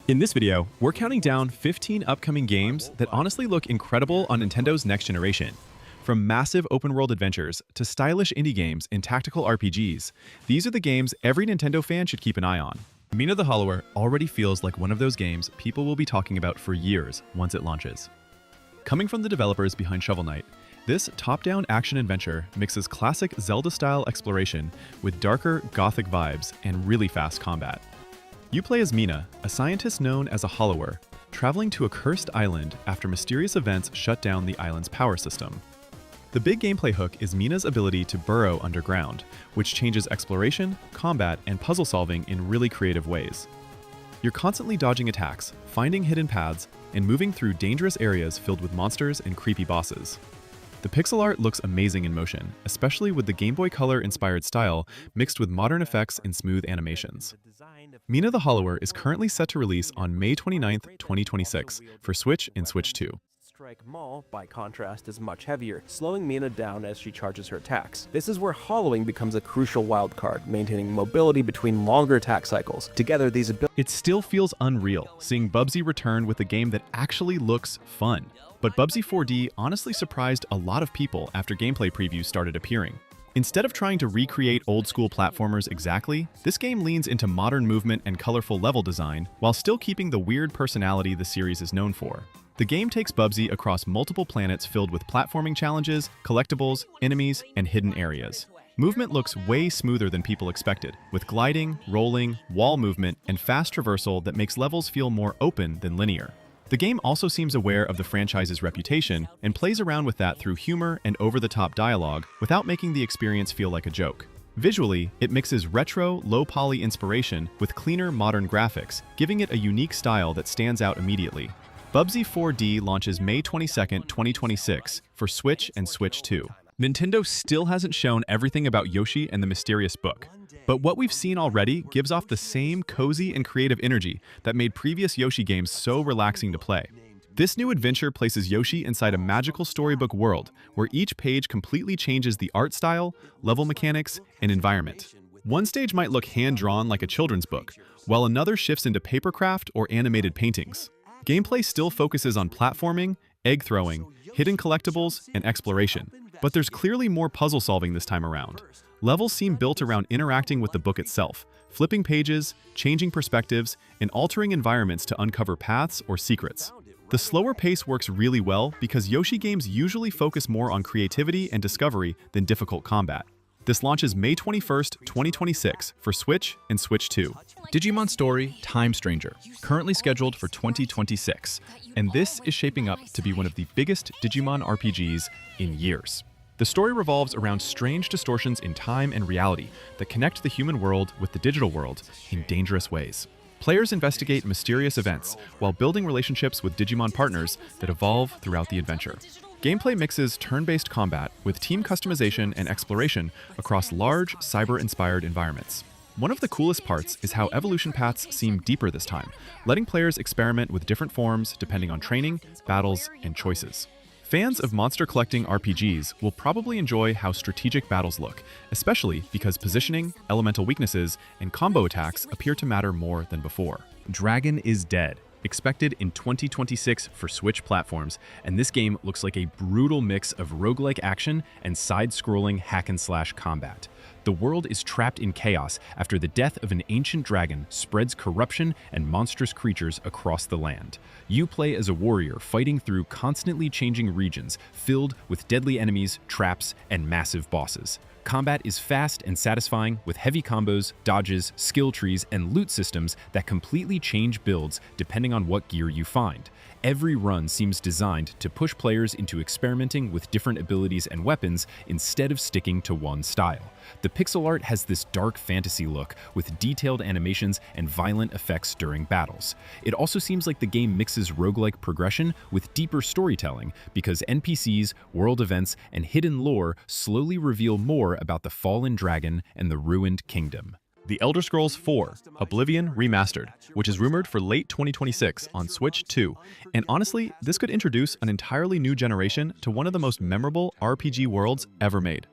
In this video, we're counting down 15 upcoming games that honestly look incredible on Nintendo's next generation. From massive open-world adventures to stylish indie games and tactical RPGs, these are the games every Nintendo fan should keep an eye on. Mina the Hollower already feels like one of those games people will be talking about for years once it launches. Coming from the developers behind Shovel Knight, this top-down action-adventure mixes classic Zelda-style exploration with darker, gothic vibes and really fast combat. You play as Mina, a scientist known as a Hollower, traveling to a cursed island after mysterious events shut down the island's power system. The big gameplay hook is Mina's ability to burrow underground, which changes exploration, combat, and puzzle solving in really creative ways. You're constantly dodging attacks, finding hidden paths, and moving through dangerous areas filled with monsters and creepy bosses. The pixel art looks amazing in motion, especially with the Game Boy Color-inspired style mixed with modern effects and smooth animations. Mina the Hollower is currently set to release on May 29, 2026 for Switch and Switch 2. Strike Maul, by contrast, is much heavier, slowing Mina down as she charges her attacks. This is where hollowing becomes a crucial wildcard, maintaining mobility between longer attack cycles. Together, these abilities... It still feels unreal, seeing Bubsy return with a game that actually looks fun. But Bubsy 4D honestly surprised a lot of people after gameplay previews started appearing. Instead of trying to recreate old-school platformers exactly, this game leans into modern movement and colorful level design while still keeping the weird personality the series is known for. The game takes Bubsy across multiple planets filled with platforming challenges, collectibles, enemies, and hidden areas. Movement looks way smoother than people expected, with gliding, rolling, wall movement, and fast traversal that makes levels feel more open than linear. The game also seems aware of the franchise's reputation and plays around with that through humor and over-the-top dialogue without making the experience feel like a joke. Visually, it mixes retro, low-poly inspiration with cleaner, modern graphics, giving it a unique style that stands out immediately. Bubsy 4D launches May 22, 2026 for Switch and Switch 2. Nintendo still hasn't shown everything about Yoshi and the Mysterious Book, but what we've seen already gives off the same cozy and creative energy that made previous Yoshi games so relaxing to play. This new adventure places Yoshi inside a magical storybook world where each page completely changes the art style, level mechanics, and environment. One stage might look hand-drawn like a children's book, while another shifts into papercraft or animated paintings. Gameplay still focuses on platforming, egg throwing, hidden collectibles, and exploration, but there's clearly more puzzle solving this time around. Levels seem built around interacting with the book itself, flipping pages, changing perspectives, and altering environments to uncover paths or secrets. The slower pace works really well because Yoshi games usually focus more on creativity and discovery than difficult combat. This launches May 21, 2026 for Switch and Switch 2. Digimon Story Time Stranger, currently scheduled for 2026, and this is shaping up to be one of the biggest Digimon RPGs in years. The story revolves around strange distortions in time and reality that connect the human world with the digital world in dangerous ways. Players investigate mysterious events while building relationships with Digimon partners that evolve throughout the adventure. Gameplay mixes turn-based combat with team customization and exploration across large, cyber-inspired environments. One of the coolest parts is how evolution paths seem deeper this time, letting players experiment with different forms depending on training, battles, and choices. Fans of monster collecting RPGs will probably enjoy how strategic battles look, especially because positioning, elemental weaknesses, and combo attacks appear to matter more than before. Dragon is Dead, expected in 2026 for Switch platforms, and this game looks like a brutal mix of roguelike action and side-scrolling hack-and-slash combat. The world is trapped in chaos after the death of an ancient dragon spreads corruption and monstrous creatures across the land. You play as a warrior fighting through constantly changing regions filled with deadly enemies, traps, and massive bosses. Combat is fast and satisfying with heavy combos, dodges, skill trees, and loot systems that completely change builds depending on what gear you find. Every run seems designed to push players into experimenting with different abilities and weapons instead of sticking to one style. The pixel art has this dark fantasy look with detailed animations and violent effects during battles. It also seems like the game mixes roguelike progression with deeper storytelling because NPCs, world events, and hidden lore slowly reveal more about the fallen dragon and the ruined kingdom. The Elder Scrolls 4 Oblivion Remastered, which is rumored for late 2026 on Switch 2. And honestly, this could introduce an entirely new generation to one of the most memorable RPG worlds ever made.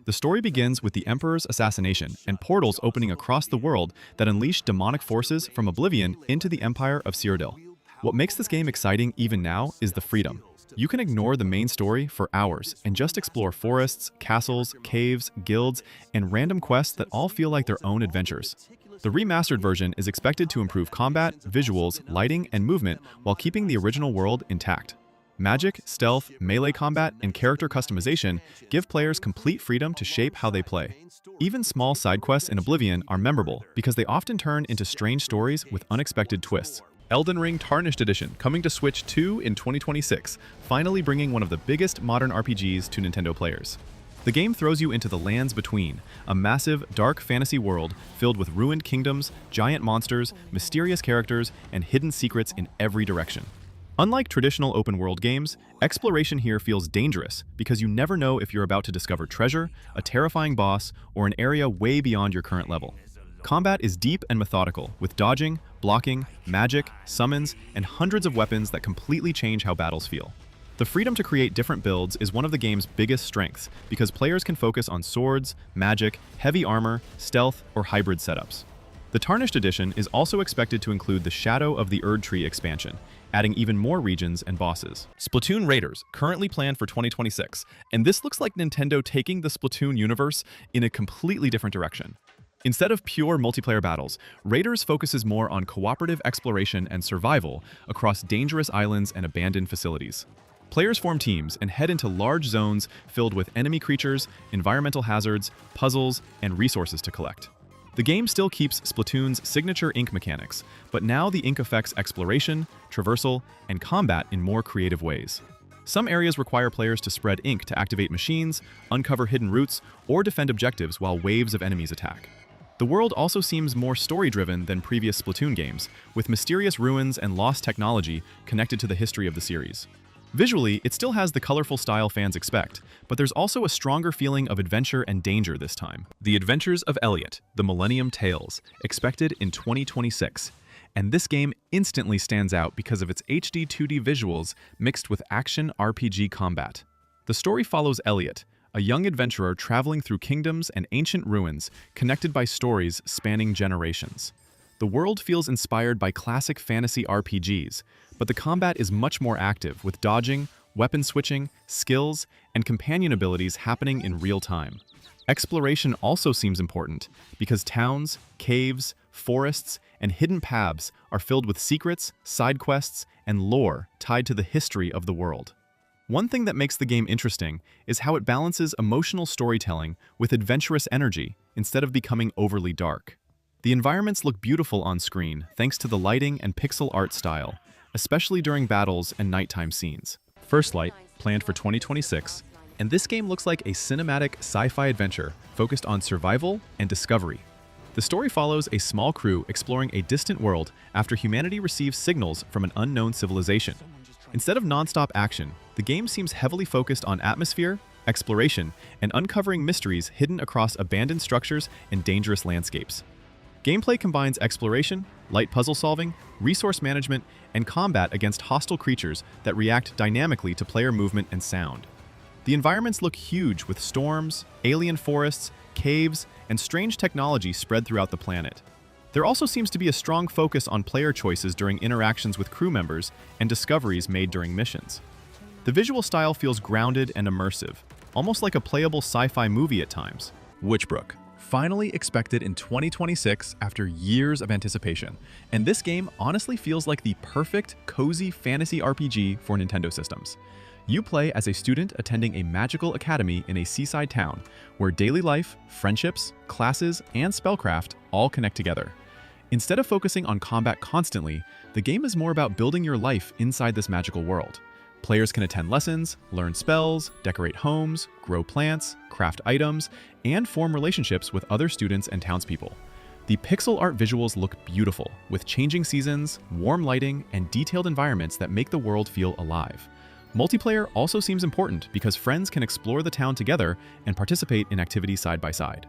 The story begins with the Emperor's assassination and portals opening across the world that unleash demonic forces from Oblivion into the Empire of Cyrodiil. What makes this game exciting even now is the freedom. You can ignore the main story for hours and just explore forests, castles, caves, guilds, and random quests that all feel like their own adventures. The remastered version is expected to improve combat, visuals, lighting, and movement while keeping the original world intact. Magic, stealth, melee combat, and character customization give players complete freedom to shape how they play. Even small side quests in Oblivion are memorable because they often turn into strange stories with unexpected twists. Elden Ring Tarnished Edition, coming to Switch 2 in 2026, finally bringing one of the biggest modern RPGs to Nintendo players. The game throws you into the Lands Between, a massive, dark fantasy world filled with ruined kingdoms, giant monsters, mysterious characters, and hidden secrets in every direction. Unlike traditional open-world games, exploration here feels dangerous because you never know if you're about to discover treasure, a terrifying boss, or an area way beyond your current level. Combat is deep and methodical, with dodging, blocking, magic, summons, and hundreds of weapons that completely change how battles feel. The freedom to create different builds is one of the game's biggest strengths because players can focus on swords, magic, heavy armor, stealth, or hybrid setups. The Tarnished Edition is also expected to include the Shadow of the Erdtree expansion, adding even more regions and bosses. Splatoon Raiders, currently planned for 2026, and this looks like Nintendo taking the Splatoon universe in a completely different direction. Instead of pure multiplayer battles, Raiders focuses more on cooperative exploration and survival across dangerous islands and abandoned facilities. Players form teams and head into large zones filled with enemy creatures, environmental hazards, puzzles, and resources to collect. The game still keeps Splatoon's signature ink mechanics, but now the ink affects exploration, traversal, and combat in more creative ways. Some areas require players to spread ink to activate machines, uncover hidden routes, or defend objectives while waves of enemies attack. The world also seems more story-driven than previous Splatoon games, with mysterious ruins and lost technology connected to the history of the series. Visually, it still has the colorful style fans expect, but there's also a stronger feeling of adventure and danger this time. The Adventures of Elliot, the Millennium Tales, expected in 2026. And this game instantly stands out because of its HD 2D visuals mixed with action RPG combat. The story follows Elliot, a young adventurer traveling through kingdoms and ancient ruins connected by stories spanning generations. The world feels inspired by classic fantasy RPGs, but the combat is much more active with dodging, weapon switching, skills, and companion abilities happening in real time. Exploration also seems important because towns, caves, forests, and hidden paths are filled with secrets, side quests, and lore tied to the history of the world. One thing that makes the game interesting is how it balances emotional storytelling with adventurous energy instead of becoming overly dark. The environments look beautiful on screen thanks to the lighting and pixel art style, especially during battles and nighttime scenes. First Light, planned for 2026, and this game looks like a cinematic sci-fi adventure focused on survival and discovery. The story follows a small crew exploring a distant world after humanity receives signals from an unknown civilization. Instead of non-stop action, the game seems heavily focused on atmosphere, exploration, and uncovering mysteries hidden across abandoned structures and dangerous landscapes. Gameplay combines exploration, light puzzle solving, resource management, and combat against hostile creatures that react dynamically to player movement and sound. The environments look huge with storms, alien forests, caves, and strange technology spread throughout the planet. There also seems to be a strong focus on player choices during interactions with crew members and discoveries made during missions. The visual style feels grounded and immersive, almost like a playable sci-fi movie at times. Witchbrook, finally expected in 2026 after years of anticipation, and this game honestly feels like the perfect, cozy fantasy RPG for Nintendo systems. You play as a student attending a magical academy in a seaside town, where daily life, friendships, classes, and spellcraft all connect together. Instead of focusing on combat constantly, the game is more about building your life inside this magical world. Players can attend lessons, learn spells, decorate homes, grow plants, craft items, and form relationships with other students and townspeople. The pixel art visuals look beautiful, with changing seasons, warm lighting, and detailed environments that make the world feel alive. Multiplayer also seems important because friends can explore the town together and participate in activities side by side.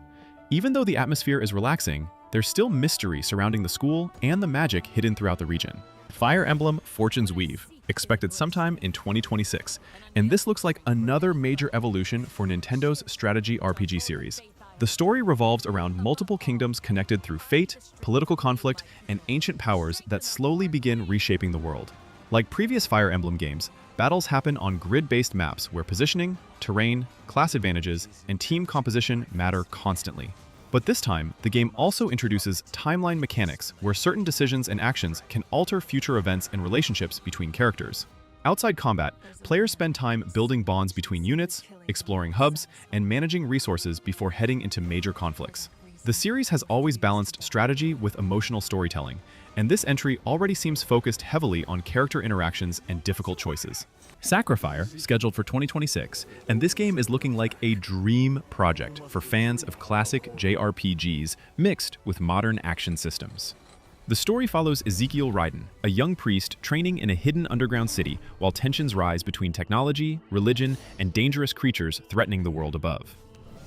Even though the atmosphere is relaxing, there's still mystery surrounding the school and the magic hidden throughout the region. Fire Emblem Fortune's Weave, expected sometime in 2026, and this looks like another major evolution for Nintendo's strategy RPG series. The story revolves around multiple kingdoms connected through fate, political conflict, and ancient powers that slowly begin reshaping the world. Like previous Fire Emblem games, battles happen on grid-based maps where positioning, terrain, class advantages, and team composition matter constantly. But this time, the game also introduces timeline mechanics where certain decisions and actions can alter future events and relationships between characters. Outside combat, players spend time building bonds between units, exploring hubs, and managing resources before heading into major conflicts. The series has always balanced strategy with emotional storytelling, and this entry already seems focused heavily on character interactions and difficult choices. SacriFire, scheduled for 2026, and this game is looking like a dream project for fans of classic JRPGs mixed with modern action systems. The story follows Ezekiel Raiden, a young priest training in a hidden underground city while tensions rise between technology, religion, and dangerous creatures threatening the world above.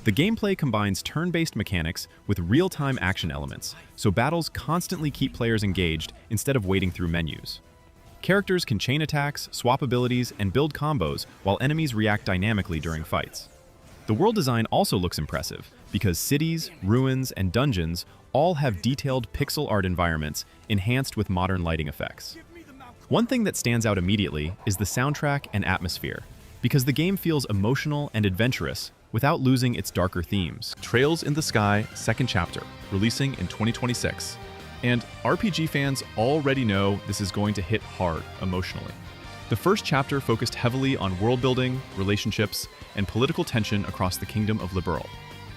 The gameplay combines turn-based mechanics with real-time action elements, so battles constantly keep players engaged instead of waiting through menus. Characters can chain attacks, swap abilities, and build combos while enemies react dynamically during fights. The world design also looks impressive because cities, ruins, and dungeons all have detailed pixel art environments enhanced with modern lighting effects. One thing that stands out immediately is the soundtrack and atmosphere, because the game feels emotional and adventurous without losing its darker themes. Trails in the Sky Second Chapter, releasing in 2026. And RPG fans already know this is going to hit hard emotionally. The first chapter focused heavily on world building, relationships, and political tension across the Kingdom of Liberl.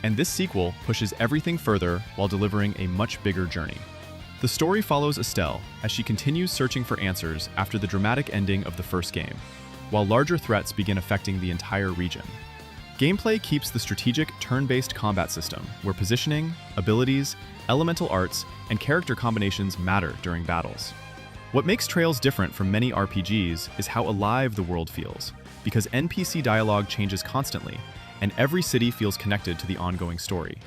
And this sequel pushes everything further while delivering a much bigger journey. The story follows Estelle as she continues searching for answers after the dramatic ending of the first game, while larger threats begin affecting the entire region. Gameplay keeps the strategic turn-based combat system, where positioning, abilities, elemental arts, and character combinations matter during battles. What makes Trails different from many RPGs is how alive the world feels, because NPC dialogue changes constantly, and every city feels connected to the ongoing story.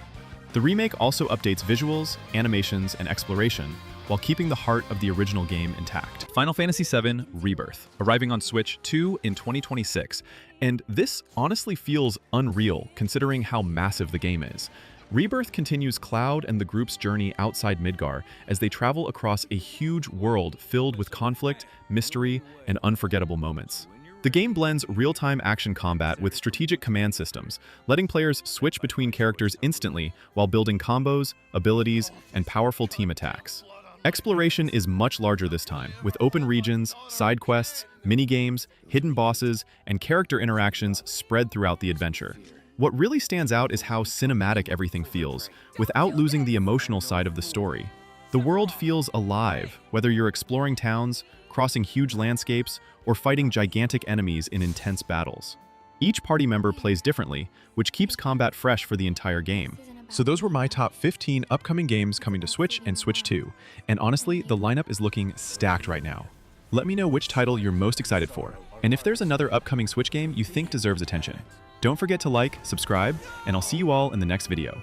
The remake also updates visuals, animations, and exploration, while keeping the heart of the original game intact. Final Fantasy VII Rebirth, arriving on Switch 2 in 2026, and this honestly feels unreal considering how massive the game is. Rebirth continues Cloud and the group's journey outside Midgar as they travel across a huge world filled with conflict, mystery, and unforgettable moments. The game blends real-time action combat with strategic command systems, letting players switch between characters instantly while building combos, abilities, and powerful team attacks. Exploration is much larger this time, with open regions, side quests, mini-games, hidden bosses, and character interactions spread throughout the adventure. What really stands out is how cinematic everything feels, without losing the emotional side of the story. The world feels alive, whether you're exploring towns, crossing huge landscapes, or fighting gigantic enemies in intense battles. Each party member plays differently, which keeps combat fresh for the entire game. So those were my top 15 upcoming games coming to Switch and Switch 2, and honestly, the lineup is looking stacked right now. Let me know which title you're most excited for, and if there's another upcoming Switch game you think deserves attention. Don't forget to like, subscribe, and I'll see you all in the next video.